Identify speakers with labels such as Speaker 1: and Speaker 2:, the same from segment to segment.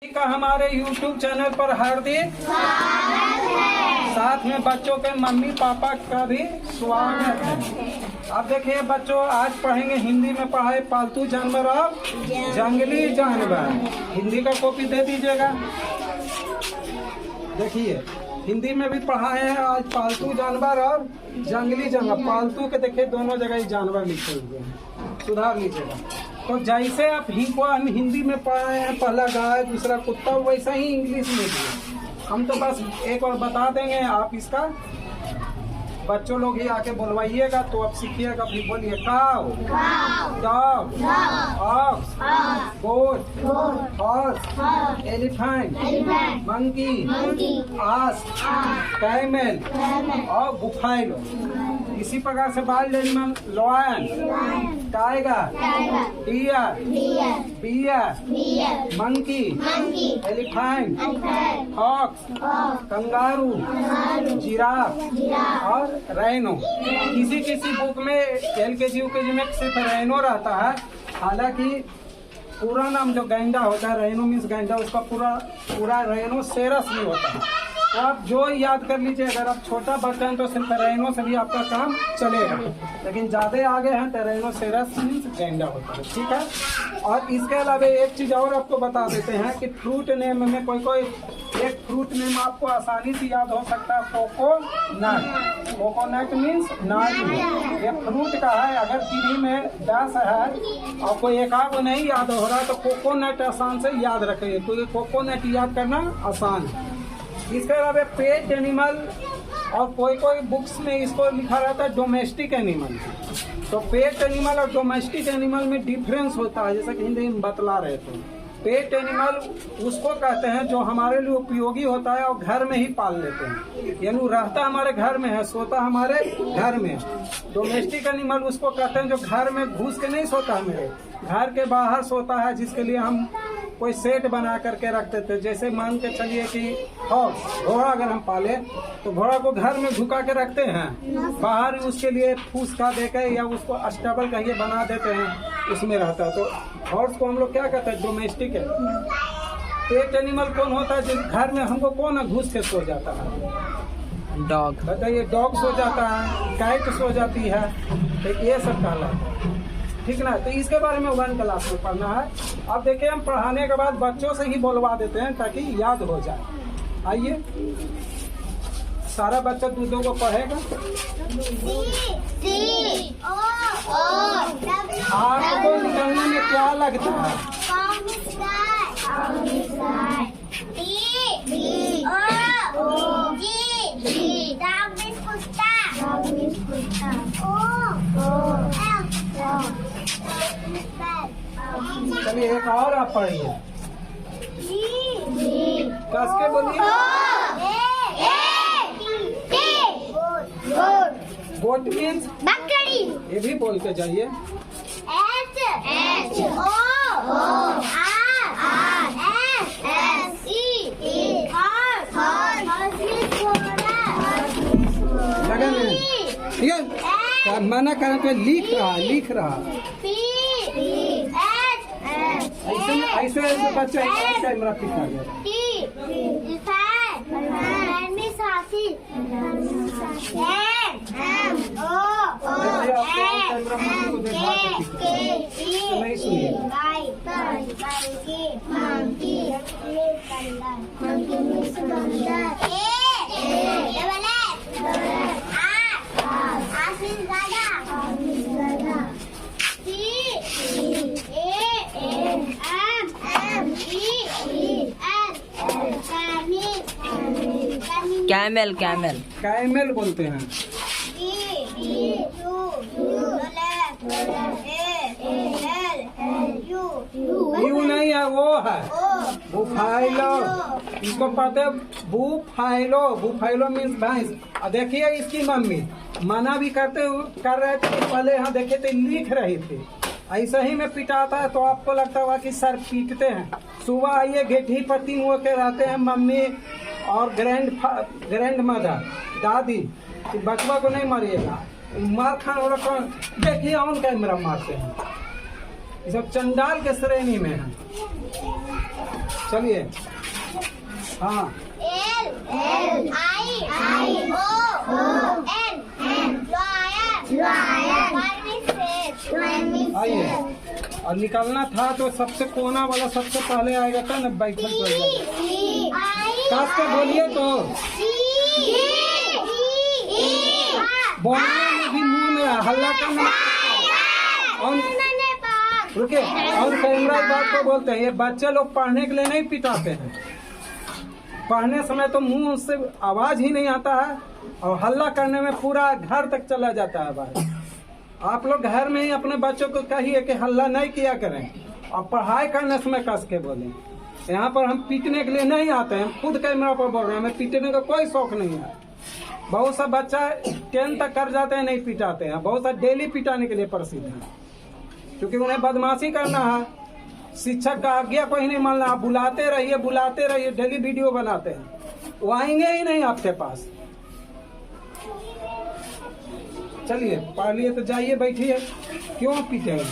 Speaker 1: का हमारे YouTube channel पर हार्दिक स्वागत है। साथ में बच्चों के मम्मी पापा का भी स्वागत है। अब देखिए बच्चों, आज पढ़ेंगे हिंदी में पढ़ाए पालतू जानवर और जंगली जानवर। हिंदी का कॉपी दे दीजिएगा। देखिए हिंदी में भी पढ़ाए हैं आज पालतू जानवर और जंगली जानवर। पालतू के देखिए दोनों जगह ही जानवर लिखे हुए हैं, सुधार लीजिएगा। तो जैसे आप हम हिंदी में पढ़ाए हैं पहला गाय दूसरा कुत्ता, वैसा ही इंग्लिश में भी हम तो बस एक बार बता देंगे, आप इसका बच्चों लोग ही आके बोलवाइएगा तो आप सीखिएगा। फिर बोलिए cow, dog, ox, goat, horse, elephant, monkey, ass, camel और बुफालो। इसी प्रकार से wild animal lion, tiger, bear, monkey, elephant, hawks, kangaroo, giraffe और रेनो। किसी किसी बुक में LKG UKG में सिर्फ रेनो रहता है, हालांकि पूरा नाम जो गैंडा होता है, रेनो मीन्स गैंडा, उसका पूरा रेनो सेरस भी होता है। तो आप जो याद कर लीजिए, अगर आप छोटा बच्चा हैं तो सिर्फ रेनो से भी आपका काम चलेगा, लेकिन ज्यादा आगे हैं तो रेनो सेरस मीन्स गैंडा होता है, ठीक है। और इसके अलावा एक चीज और आपको बता देते हैं कि फ्रूट नेम में कोई एक फ्रूट नेम आपको आसानी से याद हो सकता है, कोकोनट। कोकोनट मीन्स नारियल, ये फ्रूट का है। अगर किसी में 10 है और कोई एक आध नहीं याद हो रहा तो कोकोनट आसान से याद रखिए, क्योंकि कोकोनट याद करना आसान है। इसके अलावा पेट एनिमल और कोई बुक्स में इसको लिखा रहता है डोमेस्टिक एनिमल। तो पेट एनिमल और डोमेस्टिक एनिमल में डिफरेंस होता है, जैसा कि हिंदी में बतला रहे थे। पेट एनिमल उसको कहते हैं जो हमारे लिए उपयोगी होता है और घर में ही पाल लेते हैं, यानी रहता हमारे घर में है, सोता हमारे घर में। डोमेस्टिक एनिमल उसको कहते हैं जो घर में घुस के नहीं सोता है, मेरे घर के बाहर सोता है, जिसके लिए हम कोई सेट बना करके रखते थे। जैसे मान के चलिए कि घोड़ा अगर हम पाले तो घोड़ा को घर में झुका के रखते हैं, बाहर उसके लिए फूस का देकर या उसको अस्टेबल कहिए बना देते हैं, उसमें रहता है। तो हॉर्स को हम लोग क्या कहते हैं, डोमेस्टिक है। पेट एनिमल कौन होता है, जिस घर में हमको कौन घुस के सो जाता है, डॉग। बताइए, डॉग सो जाता है, कैट सो जाती है, तो ये सब कहलाता है, ठीक ना। तो इसके बारे में 1 क्लास में पढ़ना है। अब देखिए हम पढ़ाने के बाद बच्चों से ही बोलवा देते हैं ताकि याद हो जाए। आइए, सारा बच्चा दूधों को पढ़ेगा। आपको निकलने में क्या लगता है, चलिए एक और आप पढ़िए, कस के बोलिए। गोट मीन्स बकरी, ये भी बोल के जाइए। लगन ठीक है, मना करने पे लिख रहा ऐसे बच्चा कैमरा पिछा गया। नहीं सुनिए,
Speaker 2: कैमल कैमल
Speaker 1: कैमल बोलते हैं। यू नहीं है, वो है बुफाइलो, इसको पता है बुफाइलो मीन्स भैंस। देखिए इसकी मम्मी मना भी कर रहे थे, पहले यहाँ देखे थे लिख रही थी, ऐसा ही में पिटाता है तो आपको लगता होगा कि सर पीटते हैं। सुबह आइए घेटी पर 3 वो के रहते हैं, मम्मी और ग्रैंड मदर दादी, बचवा को नहीं मारिएगा, मार खान वाला कौन। देखिए ऑन कैमरा मारते हैं, ये सब चंडाल के श्रेणी में है। चलिए हाँ आइए। और निकलना था तो सबसे कोना वाला सबसे पहले आएगा था ना, बाइक पर चल जाएगा। काट के बोलिए तो बोलने में भी मुंह में हल्ला करना। और रुके, और कैमरा बात को बोलते हैं, ये बच्चे लोग पढ़ने के लिए नहीं पिटाते हैं। पढ़ने समय तो मुंह से आवाज ही नहीं आता है और हल्ला करने में पूरा घर तक चला जाता है आवाज। आप लोग घर में ही अपने बच्चों को कहिए कि हल्ला नहीं किया करें और पढ़ाई करने समय कस के बोलें। यहाँ पर हम पीटने के लिए नहीं आते हैं, खुद कैमरा पर बोल रहे हैं, हमें पीटने का कोई शौक नहीं है। बहुत सा बच्चा 10 तक कर जाते हैं, नहीं पिटाते हैं। बहुत सा डेली पिटाने के लिए प्रसिद्ध है, क्योंकि उन्हें बदमाशी करना है। शिक्षक का आज्ञा कोई नहीं मानना, आप बुलाते रहिए, डेली वीडियो बनाते हैं, वो आएंगे ही नहीं आपके पास। चलिए पढ़ लिए तो जाइए, बैठिए, क्यों पीटेंगे?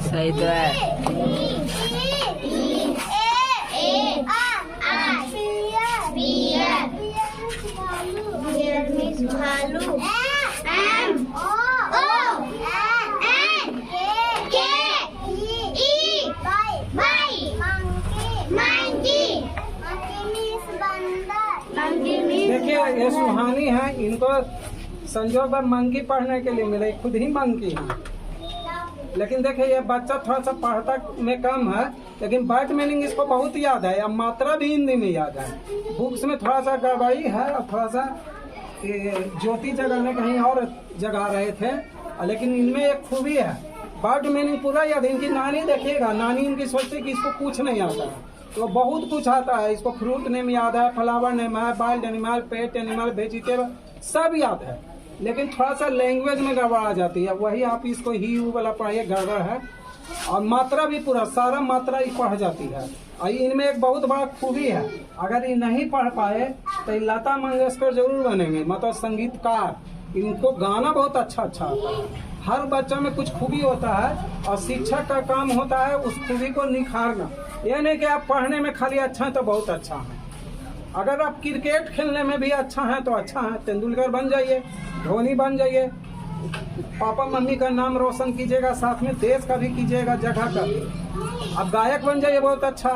Speaker 2: सही तो है।
Speaker 1: देखिए ये सुहानी है, इनको संजोग पर मंकी पढ़ने के लिए मिले, खुद ही मंकी है। लेकिन देखिए ये बच्चा थोड़ा सा पढ़ता में कम है, लेकिन वर्ड मीनिंग इसको बहुत याद है, अब मात्रा भी हिंदी में याद है। बुक्स में थोड़ा सा गड़बड़ी है और थोड़ा सा ज्योति जगाने कहीं और जगा रहे थे, लेकिन इनमें एक खूबी है, वर्ड मीनिंग पूरा याद है। इनकी नानी देखिएगा, नानी इनकी सोचती कि इसको कुछ नहीं आता है, तो बहुत कुछ आता है इसको। फ्रूट नेम याद है, फ्लावर नेम है, wild animal, pet animal, vegetable सब याद है, लेकिन थोड़ा सा लैंग्वेज में गड़बड़ आ जाती है। वही आप इसको ही वाला पढ़िए, गड़बड़ है। और मात्रा भी पूरा सारा मात्रा ही पढ़ जाती है। और इनमें एक बहुत बड़ा खूबी है, अगर ये नहीं पढ़ पाए तो लता मंगेशकर जरूर बनेंगे, मतलब संगीतकार। इनको गाना बहुत अच्छा आता है। हर बच्चा में कुछ खूबी होता है और शिक्षक का काम होता है उस खूबी को निखारना। यह नहीं कि आप पढ़ने में खाली अच्छा है तो बहुत अच्छा है। अगर आप क्रिकेट खेलने में भी अच्छा है तो अच्छा है, तेंदुलकर बन जाइए, धोनी बन जाइए, पापा मम्मी का नाम रोशन कीजिएगा, साथ में देश का भी कीजिएगा, जगह का भी। अब गायक बन जाइए, बहुत अच्छा।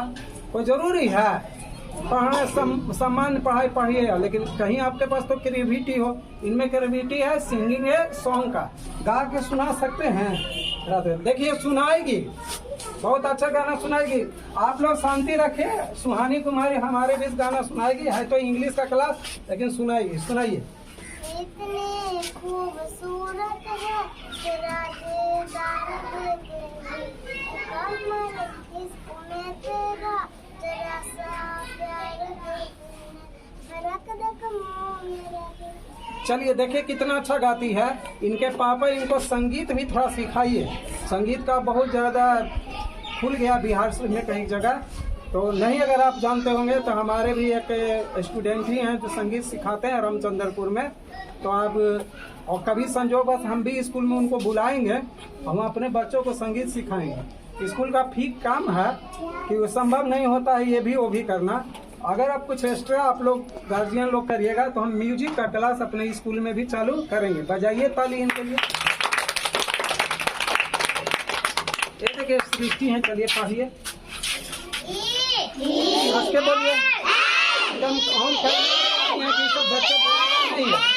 Speaker 1: कोई जरूरी है पढ़ाई, सामान्य पढ़ाई पढ़िए, लेकिन कहीं आपके पास तो क्रिएटिविटी हो। इनमें क्रिएटिविटी है, सिंगिंग है, सॉन्ग का गा के सुना सकते हैं। देखिए सुनाएगी, बहुत अच्छा गाना सुनाएगी। आप लोग शांति रखिए, सुहानी कुमारी हमारे बीच गाना सुनाएगी। है तो इंग्लिश का क्लास, लेकिन सुनाएगी। सुनाइए।
Speaker 3: इतनी खूबसूरत है तेरा दीदार देखेंगे, कमर इसमें तेरा जरा सा प्यार देखेंगे, रख देख मुँह मेरा।
Speaker 1: चलिए देखिए कितना अच्छा गाती है। इनके पापा इनको संगीत भी थोड़ा सिखाइए। संगीत का बहुत ज़्यादा खुल गया बिहार में कई जगह, तो नहीं अगर आप जानते होंगे तो हमारे भी एक स्टूडेंट ही हैं जो संगीत सिखाते हैं रामचंद्रपुर में। तो आप और कभी संजोगवश हम भी स्कूल में उनको बुलाएंगे, हम अपने बच्चों को संगीत सिखाएंगे। स्कूल का फी काम है कि वो संभव नहीं होता है ये भी वो भी करना। अगर आप कुछ एक्स्ट्रा आप लोग गार्जियन लोग करिएगा तो हम म्यूजिक का क्लास अपने स्कूल में भी चालू करेंगे। बजाइए ताली इनके लिए। ये देखिए सृष्टि है, चलिए पढ़िए, हंस के बोलिए। एकदम कौन कि सब बच्चे नहीं है।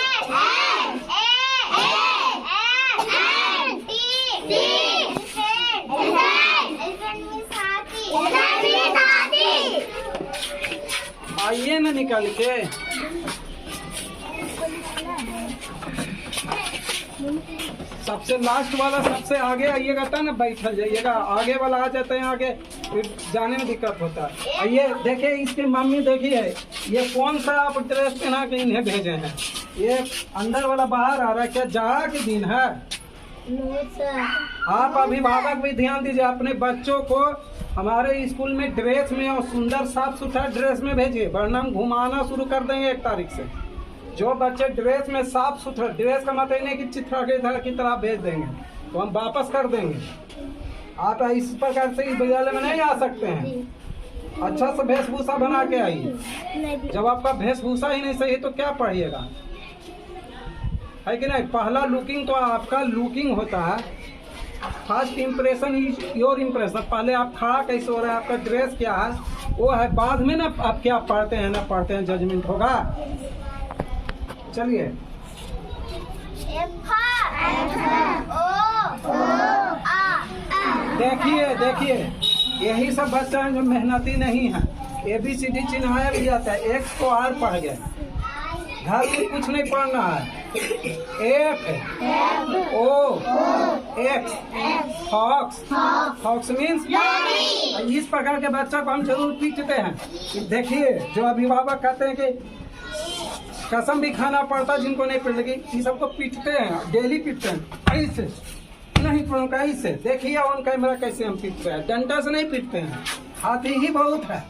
Speaker 1: आइए ना निकाल के। सबसे लास्ट वाला सबसे आगे आइएगा तो ना बैठल जाइएगा, आगे वाला आ जाते हैं आगे, फिर जाने में दिक्कत होता है। आइए देखिए इसकी मम्मी देखिए, ये कौन सा आप ड्रेस पहना के इन्हें भेजे हैं। ये अंदर वाला बाहर आ रहा है, क्या जाड़ा के दिन है? आप अभिभावक भी ध्यान दीजिए, अपने बच्चों को हमारे स्कूल में ड्रेस में और सुंदर साफ सुथरा ड्रेस में भेजिए, वरना हम घुमाना शुरू कर देंगे 1 तारीख से। जो बच्चे ड्रेस में साफ सुथरा, ड्रेस का मतलब नहीं कि चित्रा की तरह भेज देंगे, तो हम वापस कर देंगे। आप इस प्रकार से इस विद्यालय में नहीं आ सकते हैं। अच्छा से वेशभूषा बना के आइए। जब आपका वेशभूषा ही नहीं सही तो क्या पढ़िएगा, है कि नहीं। पहला लुकिंग तो आपका लुकिंग होता है, first impression is your impression. पहले आप खड़ा कैसे हो रहे हैं, आपका ड्रेस क्या है वो है, बाद में ना आप क्या पढ़ते हैं ना पढ़ते हैं जजमेंट होगा। चलिए देखिए यही सब बच्चा है जो मेहनती नहीं है। ABCD चिन्हाया भी जाता है, X को R पढ़ गए, घर में कुछ नहीं पढ़ना है। F O X fox means इस प्रकार के बच्चा को हम जरूर पीटते हैं। देखिए जो अभिभावक कहते हैं कि कसम भी खाना पड़ता जिनको नहीं पढ़ लगी, ये सबको पीटते हैं, डेली पीटते हैं। ऐसे नहीं पढ़ूंगा, ऐसे देखिए ऑन कैमरा कैसे हम पीटते हैं। डंडा से नहीं पीटते हैं, हाथी ही बहुत है,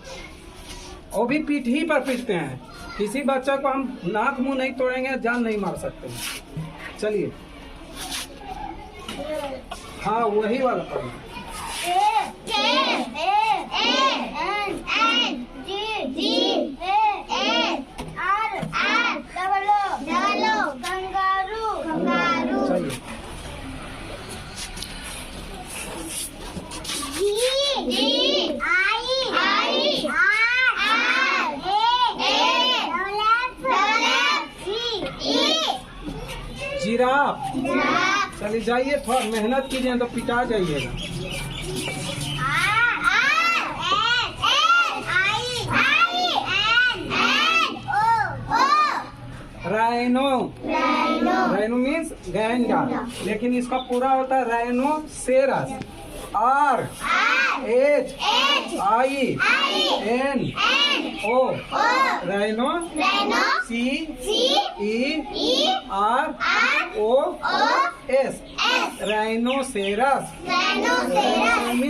Speaker 1: वो भी पीठ ही पर पीटते हैं। किसी बच्चा को हम नाक मुंह नहीं तोड़ेंगे, जान नहीं मार सकते। चलिए हाँ वही वाला पढ़ना। चलिए जिराफ। चलिए जाइए, थोड़ा मेहनत कीजिए तो पिटा जाइएगा। राइनो मीन्स गैंडा, लेकिन इसका पूरा होता है rhinoceros. RHINO rhino, CEROS rhinoceros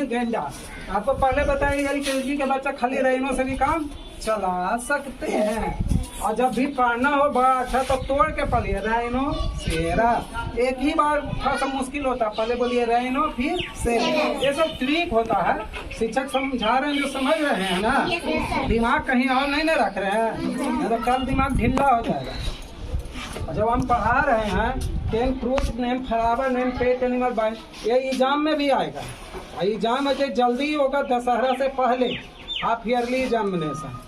Speaker 1: गैंडा। आपको पहले बताया LKG के बच्चा खाली राइनो से भी काम चला सकते हैं। और जब भी पढ़ना हो बड़ा अच्छा तो तोड़ के पढ़िए राइनोसेरस। एक ही बार थोड़ा सा मुश्किल होता है, पहले बोलिए राइनो फिर सेरस। ये सब ट्रिक होता है, शिक्षक समझा रहे हैं जो समझ रहे हैं ना, दिमाग कहीं और नहीं ना रख रहे हैं, तो कल दिमाग ढीला हो जाएगा। जब हम पढ़ा रहे हैं ten fruit name flower name pet animal by, ये एग्जाम में भी आएगा। एग्जाम अजय जल्दी होगा, दशहरा से पहले हाफ ईयरली एग्जामिनेशन,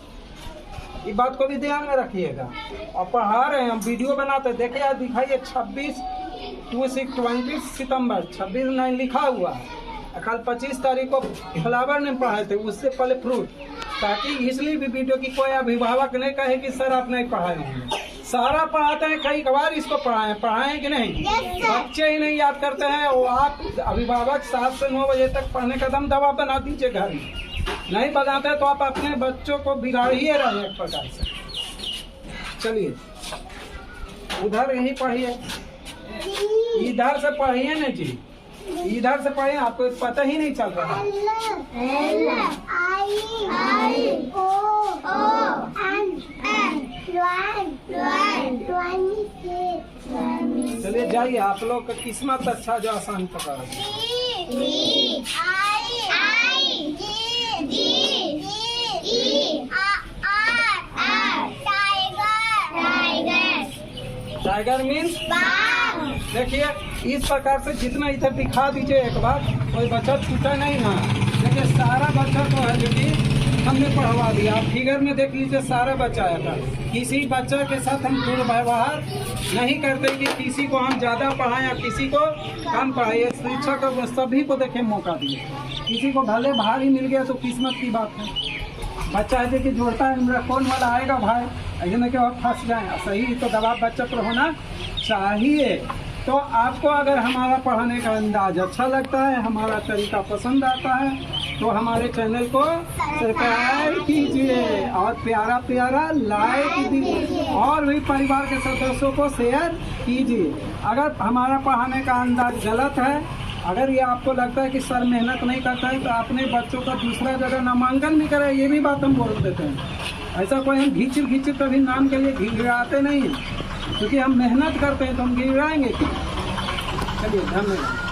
Speaker 1: इस बात को भी ध्यान में रखिएगा। और पढ़ा रहे हैं हम, वीडियो बनाते, देखिए यार दिखाइए 26 सितंबर 26 लिखा हुआ है। कल 25 तारीख को फ्लावर नेम पढ़ाए थे, उससे पहले फ्रूट, ताकि इसलिए भी वीडियो की कोई अभिभावक नहीं कहे कि सर आप नहीं पढ़ाए होंगे। सारा पढ़ाते हैं, कई बार इसको पढ़ाए कि नहीं, बच्चे ही नहीं याद करते हैं। वो आप अभिभावक 7 से 9 बजे तक पढ़ने का दम दवा बना दीजिए, घर में नहीं बनाते तो आप अपने बच्चों को बिगाड़िए रहे एक प्रकार से। चलिए उधर यही पढ़िए, इधर से पढ़िए ना जी, इधर से पढ़िए, आपको पता ही नहीं चल रहा। चलिए जाइए, आप लोग का किस्मत अच्छा जो आसान पकड़। टाइगर मीन्स देखिए इस प्रकार से जितना इधर दिखा दीजिए एक बार, कोई बच्चा छूटा नहीं ना। देखिए सारा बच्चा तो है जो कि हमने पढ़वा दिया। आप फिगर में देख लीजिए, सारा बच्चा आया था। किसी बच्चा के साथ हम दुर्व्यवहार नहीं करते कि किसी को हम ज़्यादा पढ़ाएं या किसी को कम पढ़ाइए। शिक्षक सभी को देखे मौका दिए, किसी को भले भारी मिल गया तो किस्मत की बात है। बच्चा है कि जोड़ता है, मेरा कौन वाला आएगा भाई, ऐसे में क्या फंस जाए। सही तो दबाव बच्चा पर होना चाहिए। तो आपको अगर हमारा पढ़ाने का अंदाज अच्छा लगता है, हमारा तरीका पसंद आता है, तो हमारे चैनल को सब्सक्राइब कीजिए और प्यारा प्यारा लाइक दीजिए और भी परिवार के सदस्यों को शेयर कीजिए। अगर हमारा पढ़ाने का अंदाज गलत है, अगर ये आपको लगता है कि सर मेहनत नहीं करता है, तो अपने बच्चों का दूसरा जगह नामांकन भी करें, ये भी बात हम बोल देते हैं। ऐसा कोई हम घींच कभी नाम के लिए घिराते नहीं। क्योंकि हम मेहनत करते हैं तो हम गिराएंगे क्यों। चलिए धन्यवाद।